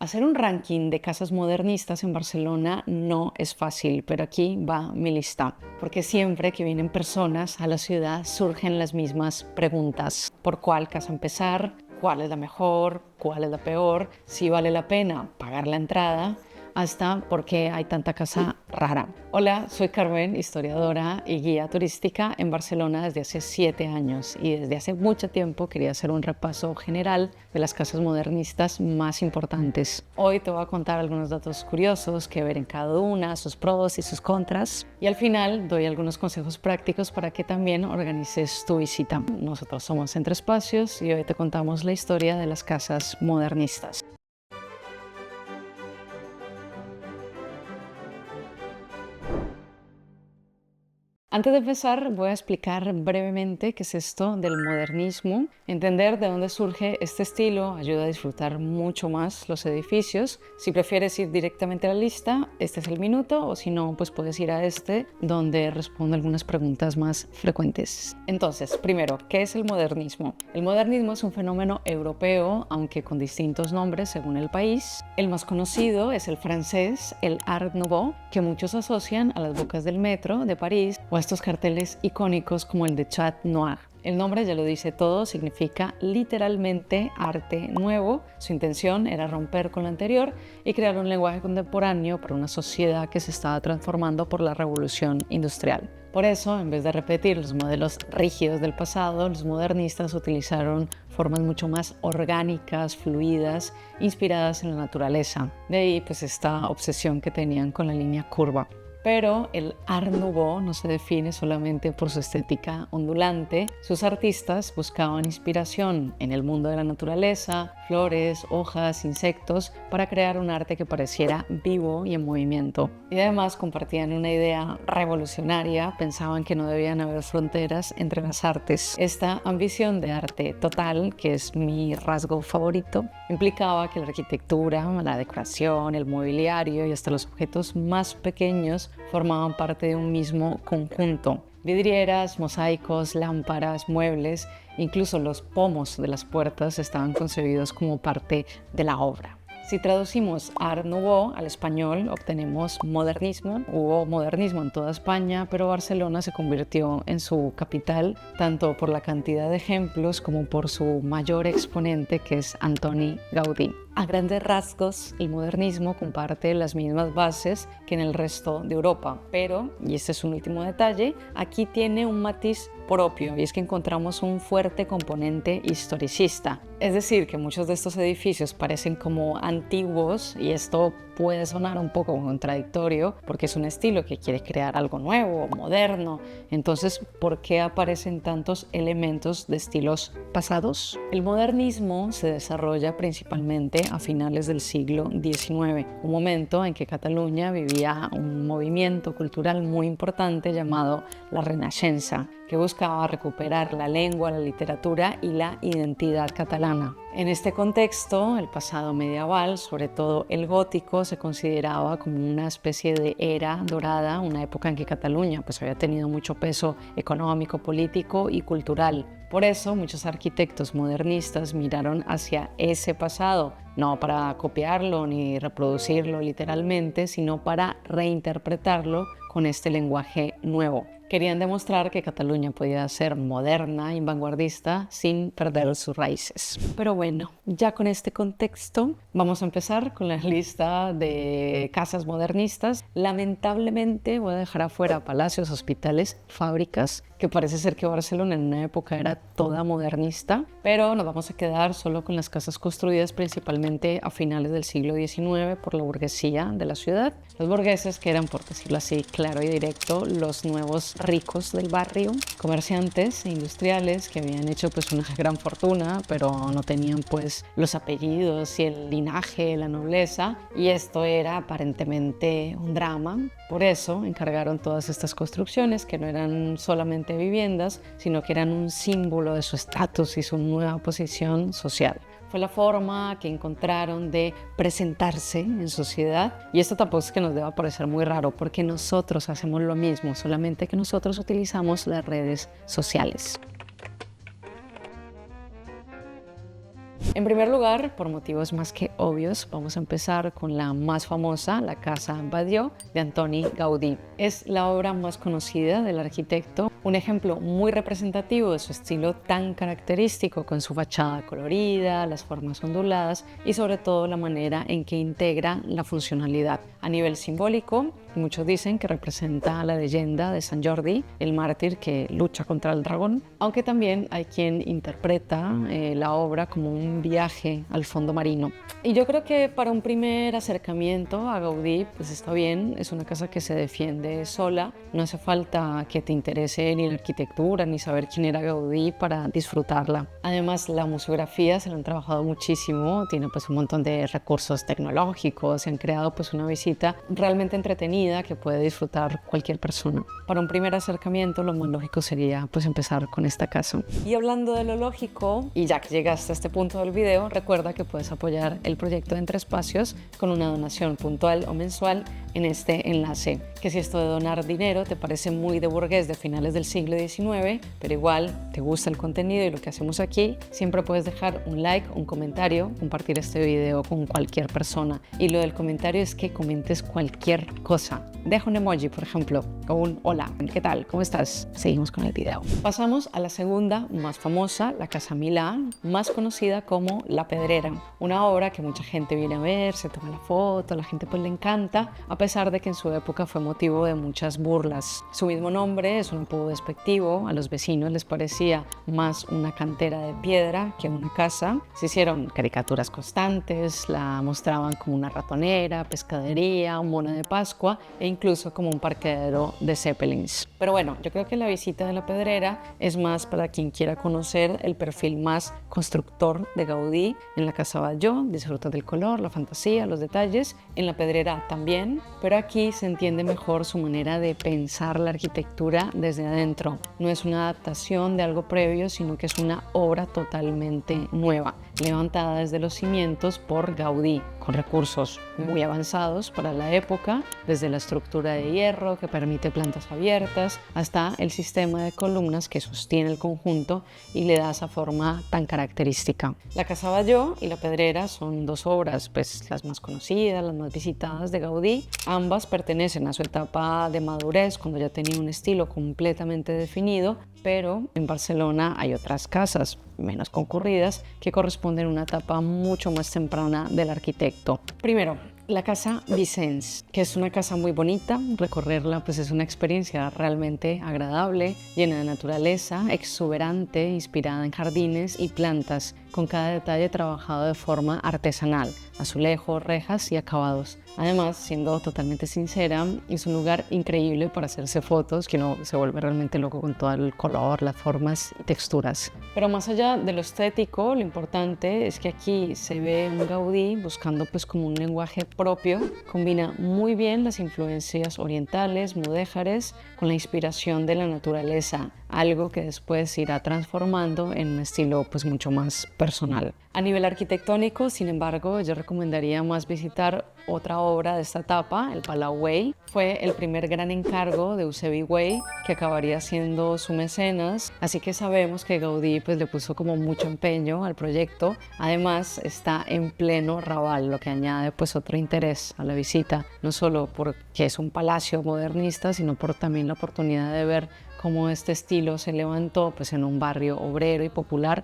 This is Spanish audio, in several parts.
Hacer un ranking de casas modernistas en Barcelona no es fácil, pero aquí va mi lista, porque siempre que vienen personas a la ciudad surgen las mismas preguntas. ¿Por cuál casa empezar? ¿Cuál es la mejor? ¿Cuál es la peor? ¿Si vale la pena pagar la entrada? Hasta por qué hay tanta casa rara. Hola, soy Carmen, historiadora y guía turística en Barcelona desde hace 7 años y desde hace mucho tiempo quería hacer un repaso general de las casas modernistas más importantes. Hoy te voy a contar algunos datos curiosos que ver en cada una, sus pros y sus contras, y al final doy algunos consejos prácticos para que también organices tu visita. Nosotros somos Entre Espacios y hoy te contamos la historia de las casas modernistas. Antes de empezar, voy a explicar brevemente qué es esto del modernismo. Entender de dónde surge este estilo ayuda a disfrutar mucho más los edificios. Si prefieres ir directamente a la lista, este es el minuto, o si no, pues puedes ir a este, donde respondo algunas preguntas más frecuentes. Entonces, primero, ¿qué es el modernismo? El modernismo es un fenómeno europeo, aunque con distintos nombres según el país. El más conocido es el francés, el Art Nouveau, que muchos asocian a las bocas del metro de París o a estos carteles icónicos como el de Chat Noir. El nombre ya lo dice todo, significa literalmente arte nuevo. Su intención era romper con lo anterior y crear un lenguaje contemporáneo para una sociedad que se estaba transformando por la revolución industrial. Por eso, en vez de repetir los modelos rígidos del pasado, los modernistas utilizaron formas mucho más orgánicas, fluidas, inspiradas en la naturaleza. De ahí pues esta obsesión que tenían con la línea curva. Pero el Art Nouveau no se define solamente por su estética ondulante. Sus artistas buscaban inspiración en el mundo de la naturaleza, flores, hojas, insectos, para crear un arte que pareciera vivo y en movimiento. Y además compartían una idea revolucionaria, pensaban que no debían haber fronteras entre las artes. Esta ambición de arte total, que es mi rasgo favorito, implicaba que la arquitectura, la decoración, el mobiliario y hasta los objetos más pequeños formaban parte de un mismo conjunto. Vidrieras, mosaicos, lámparas, muebles, incluso los pomos de las puertas estaban concebidos como parte de la obra. Si traducimos Art Nouveau al español, obtenemos modernismo. Hubo modernismo en toda España, pero Barcelona se convirtió en su capital, tanto por la cantidad de ejemplos como por su mayor exponente, que es Antoni Gaudí. A grandes rasgos, el modernismo comparte las mismas bases que en el resto de Europa, pero, y este es un último detalle, aquí tiene un matiz propio, y es que encontramos un fuerte componente historicista. Es decir, que muchos de estos edificios parecen como antiguos, y esto puede sonar un poco contradictorio porque es un estilo que quiere crear algo nuevo, moderno. Entonces, ¿por qué aparecen tantos elementos de estilos pasados? El modernismo se desarrolla principalmente a finales del siglo XIX, un momento en que Cataluña vivía un movimiento cultural muy importante llamado la Renaixença, que buscaba recuperar la lengua, la literatura y la identidad catalana. En este contexto, el pasado medieval, sobre todo el gótico, se consideraba como una especie de era dorada, una época en que Cataluña pues, había tenido mucho peso económico, político y cultural. Por eso, muchos arquitectos modernistas miraron hacia ese pasado, no para copiarlo ni reproducirlo literalmente, sino para reinterpretarlo con este lenguaje nuevo. Querían demostrar que Cataluña podía ser moderna y vanguardista sin perder sus raíces. Pero bueno, ya con este contexto, vamos a empezar con la lista de casas modernistas. Lamentablemente voy a dejar afuera palacios, hospitales, fábricas, que parece ser que Barcelona en una época era toda modernista, pero nos vamos a quedar solo con las casas construidas principalmente a finales del siglo XIX por la burguesía de la ciudad. Los burgueses, que eran, por decirlo así, claro y directo, los nuevos ricos del barrio, comerciantes e industriales que habían hecho pues una gran fortuna, pero no tenían pues los apellidos y el linaje, la nobleza, y esto era aparentemente un drama. Por eso encargaron todas estas construcciones que no eran solamente viviendas, sino que eran un símbolo de su estatus y su nueva posición social. Fue la forma que encontraron de presentarse en sociedad, y esto tampoco es que nos deba parecer muy raro porque nosotros hacemos lo mismo, solamente que nosotros utilizamos las redes sociales. En primer lugar, por motivos más que obvios, vamos a empezar con la más famosa, la Casa Batlló de Antoni Gaudí. Es la obra más conocida del arquitecto, un ejemplo muy representativo de su estilo tan característico, con su fachada colorida, las formas onduladas y sobre todo la manera en que integra la funcionalidad. A nivel simbólico, muchos dicen que representa la leyenda de San Jordi, el mártir que lucha contra el dragón, aunque también hay quien interpreta la obra como un viaje al fondo marino. Y yo creo que para un primer acercamiento a Gaudí, pues está bien, es una casa que se defiende sola, no hace falta que te interese ni la arquitectura ni saber quién era Gaudí para disfrutarla. Además, la museografía se la han trabajado muchísimo, tiene pues un montón de recursos tecnológicos, se han creado pues una visita realmente entretenida que puede disfrutar cualquier persona. Para un primer acercamiento, lo más lógico sería pues empezar con esta casa. Y hablando de lo lógico, y ya que llegaste a este punto del video, recuerda que puedes apoyar el proyecto de Entre Espacios con una donación puntual o mensual en este enlace. Que si esto de donar dinero te parece muy de burgués de finales del siglo XIX, pero igual te gusta el contenido y lo que hacemos aquí, siempre puedes dejar un like, un comentario, compartir este video con cualquier persona. Y lo del comentario es que comentes cualquier cosa. Deja un emoji, por ejemplo, o un hola, ¿qué tal? ¿Cómo estás? Seguimos con el video. Pasamos a la segunda más famosa, la Casa Milà, más conocida como La Pedrera. Una obra que mucha gente viene a ver, se toma la foto, a la gente pues le encanta, a pesar de que en su época fue motivo de muchas burlas. Su mismo nombre es un apodo despectivo, a los vecinos les parecía más una cantera de piedra que una casa. Se hicieron caricaturas constantes, la mostraban como una ratonera, pescadería, un mono de Pascua e incluso como un parqueadero de Zeppelins. Pero bueno, yo creo que la visita de La Pedrera es más para quien quiera conocer el perfil más constructor de Gaudí. En la Casa Batlló disfrutas del color, la fantasía, los detalles. En La Pedrera también, pero aquí se entiende mejor su manera de pensar la arquitectura desde adentro. No es una adaptación de algo previo, sino que es una obra totalmente nueva, levantada desde los cimientos por Gaudí, con recursos muy avanzados para la época, desde la estructura de hierro que permite plantas abiertas hasta el sistema de columnas que sostiene el conjunto y le da esa forma tan característica. La Casa Batlló y La Pedrera son dos obras, pues las más conocidas, las más visitadas de Gaudí. Ambas pertenecen a su etapa de madurez, cuando ya tenía un estilo completamente definido, pero en Barcelona hay otras casas menos concurridas que corresponden a una etapa mucho más temprana del arquitecto. Primero, la Casa Vicens, que es una casa muy bonita. Recorrerla pues es una experiencia realmente agradable, llena de naturaleza, exuberante, inspirada en jardines y plantas, con cada detalle trabajado de forma artesanal, azulejos, rejas y acabados. Además, siendo totalmente sincera, es un lugar increíble para hacerse fotos, que uno se vuelve realmente loco con todo el color, las formas y texturas. Pero más allá de lo estético, lo importante es que aquí se ve un Gaudí buscando pues como un lenguaje propio. Combina muy bien las influencias orientales, mudéjares, con la inspiración de la naturaleza, algo que después se irá transformando en un estilo pues mucho más personal. A nivel arquitectónico, sin embargo, yo recomendaría más visitar otra obra de esta etapa, el Palau Güell. Fue el primer gran encargo de Eusebi Güell, que acabaría siendo su mecenas, así que sabemos que Gaudí pues le puso como mucho empeño al proyecto. Además, está en pleno Raval, lo que añade pues otro interés a la visita, no solo porque es un palacio modernista, sino por también la oportunidad de ver cómo este estilo se levantó pues en un barrio obrero y popular.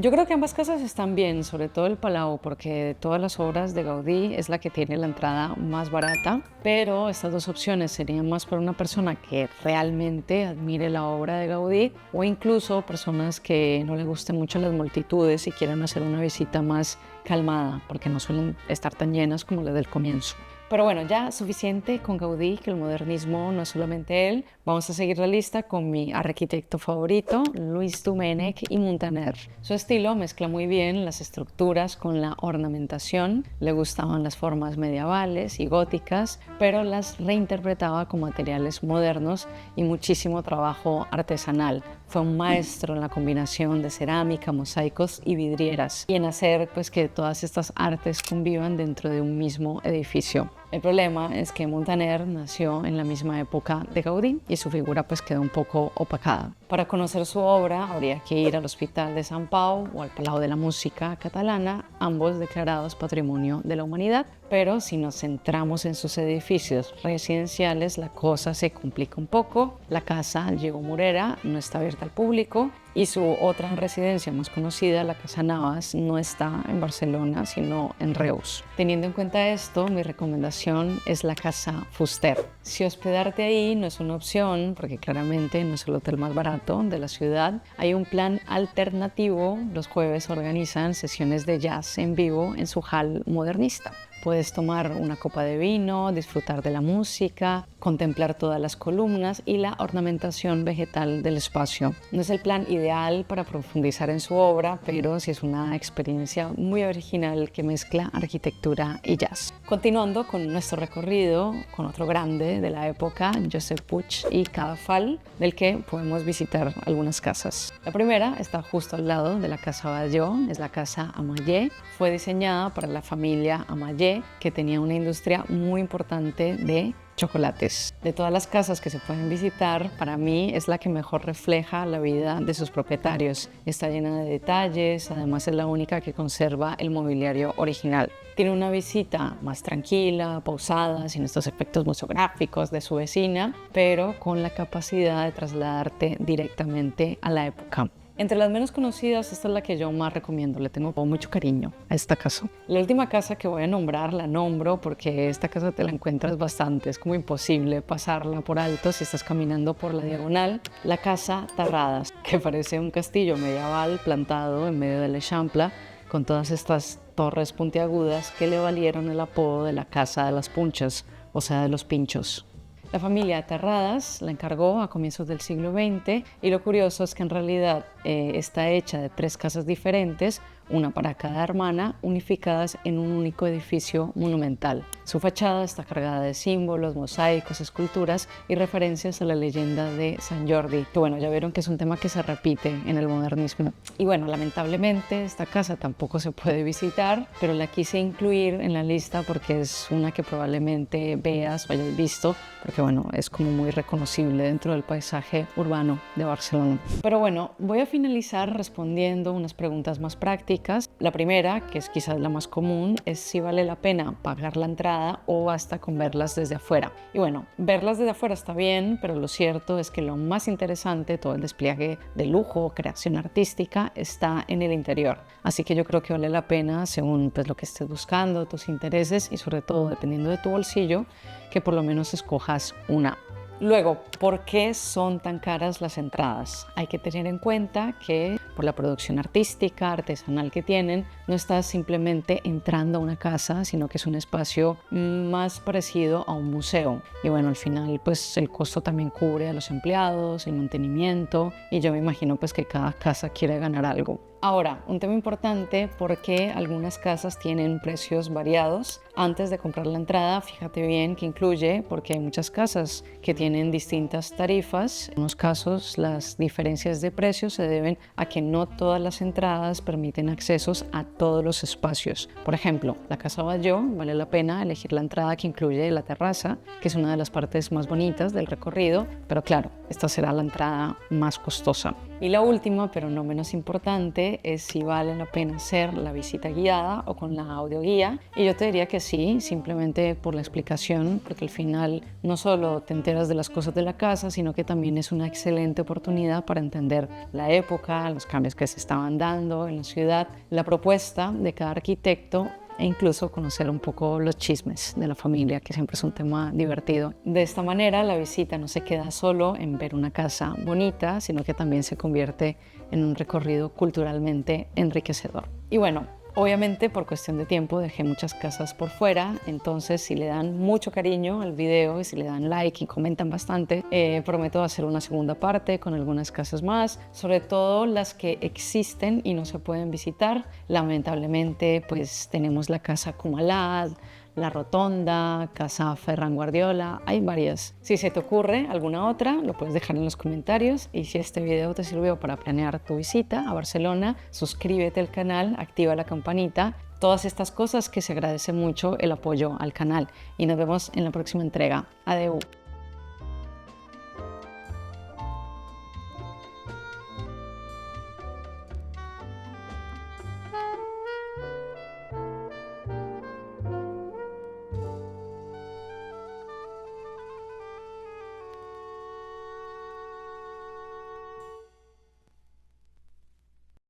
Yo creo que ambas casas están bien, sobre todo el Palau, porque de todas las obras de Gaudí es la que tiene la entrada más barata, pero estas dos opciones serían más para una persona que realmente admire la obra de Gaudí o incluso personas que no le gusten mucho las multitudes y quieran hacer una visita más calmada, porque no suelen estar tan llenas como las del comienzo. Pero bueno, ya suficiente con Gaudí, que el modernismo no es solamente él. Vamos a seguir la lista con mi arquitecto favorito, Louis Domenech y Muntaner. Su estilo mezcla muy bien las estructuras con la ornamentación. Le gustaban las formas medievales y góticas, pero las reinterpretaba con materiales modernos y muchísimo trabajo artesanal. Fue un maestro en la combinación de cerámica, mosaicos y vidrieras y en hacer pues que todas estas artes convivan dentro de un mismo edificio. El problema es que Muntaner nació en la misma época de Gaudí y su figura pues quedó un poco opacada. Para conocer su obra habría que ir al Hospital de Sant Pau o al Palau de la Música Catalana, ambos declarados Patrimonio de la Humanidad, pero si nos centramos en sus edificios residenciales la cosa se complica un poco. La casa Diego Morera no está abierta al público y su otra residencia más conocida, la Casa Navas, no está en Barcelona sino en Reus. Teniendo en cuenta esto, mi recomendación es la Casa Fuster. Si hospedarte ahí no es una opción, porque claramente no es el hotel más barato de la ciudad, hay un plan alternativo. Los jueves organizan sesiones de jazz en vivo en su hall modernista. Puedes tomar una copa de vino, disfrutar de la música, contemplar todas las columnas y la ornamentación vegetal del espacio. No es el plan ideal para profundizar en su obra, pero sí es una experiencia muy original que mezcla arquitectura y jazz. Continuando con nuestro recorrido con otro grande de la época, Josep Puig i Cadafal, del que podemos visitar algunas casas. La primera está justo al lado de la Casa Batlló, es la Casa Ametller. Fue diseñada para la familia Ametller, que tenía una industria muy importante de chocolates. De todas las casas que se pueden visitar, para mí es la que mejor refleja la vida de sus propietarios. Está llena de detalles, además es la única que conserva el mobiliario original. Tiene una visita más tranquila, pausada, sin estos efectos museográficos de su vecina, pero con la capacidad de trasladarte directamente a la época. Entre las menos conocidas, esta es la que yo más recomiendo, le tengo mucho cariño a esta casa. La última casa que voy a nombrar, la nombro porque esta casa te la encuentras bastante, es como imposible pasarla por alto si estás caminando por la diagonal. La Casa Terradas, que parece un castillo medieval plantado en medio del Eixample, con todas estas torres puntiagudas que le valieron el apodo de la Casa de las Punchas, o sea, de los pinchos. La familia Terradas la encargó a comienzos del siglo XX y lo curioso es que en realidad está hecha de 3 casas diferentes, una para cada hermana, unificadas en un único edificio monumental. Su fachada está cargada de símbolos, mosaicos, esculturas y referencias a la leyenda de San Jordi, que bueno, ya vieron que es un tema que se repite en el modernismo. Y bueno, lamentablemente esta casa tampoco se puede visitar, pero la quise incluir en la lista porque es una que probablemente veas o hayas visto, porque bueno, es como muy reconocible dentro del paisaje urbano de Barcelona. Pero bueno, voy a finalizar respondiendo unas preguntas más prácticas. La primera, que es quizás la más común, es si vale la pena pagar la entrada o basta con verlas desde afuera. Y bueno, verlas desde afuera está bien, pero lo cierto es que lo más interesante, todo el despliegue de lujo, creación artística, está en el interior. Así que yo creo que vale la pena, según pues, lo que estés buscando, tus intereses y sobre todo dependiendo de tu bolsillo, que por lo menos escojas una. Luego, ¿por qué son tan caras las entradas? Hay que tener en cuenta que por la producción artística, artesanal que tienen, no estás simplemente entrando a una casa, sino que es un espacio más parecido a un museo. Y bueno, al final pues el costo también cubre a los empleados, el mantenimiento y yo me imagino pues que cada casa quiere ganar algo. Ahora, un tema importante, porque algunas casas tienen precios variados. Antes de comprar la entrada, fíjate bien qué incluye, porque hay muchas casas que tienen distintas tarifas. En unos casos, las diferencias de precios se deben a que no todas las entradas permiten accesos a todos los espacios. Por ejemplo, la Casa Batlló, vale la pena elegir la entrada que incluye la terraza, que es una de las partes más bonitas del recorrido, pero claro, esta será la entrada más costosa. Y la última, pero no menos importante, es si vale la pena hacer la visita guiada o con la audioguía. Y yo te diría que sí, simplemente por la explicación, porque al final no solo te enteras de las cosas de la casa, sino que también es una excelente oportunidad para entender la época, los cambios que se estaban dando en la ciudad, la propuesta de cada arquitecto e incluso conocer un poco los chismes de la familia, que siempre es un tema divertido. De esta manera, la visita no se queda solo en ver una casa bonita, sino que también se convierte en un recorrido culturalmente enriquecedor. Y bueno, obviamente por cuestión de tiempo dejé muchas casas por fuera, entonces si le dan mucho cariño al video y si le dan like y comentan bastante, prometo hacer una segunda parte con algunas casas más, sobre todo las que existen y no se pueden visitar. Lamentablemente pues tenemos la Casa Comalat, La Rotonda, Casa Ferran Guardiola, hay varias. Si se te ocurre alguna otra, lo puedes dejar en los comentarios, y si este video te sirvió para planear tu visita a Barcelona, suscríbete al canal, activa la campanita, todas estas cosas que se agradece mucho el apoyo al canal, y nos vemos en la próxima entrega. Adeu.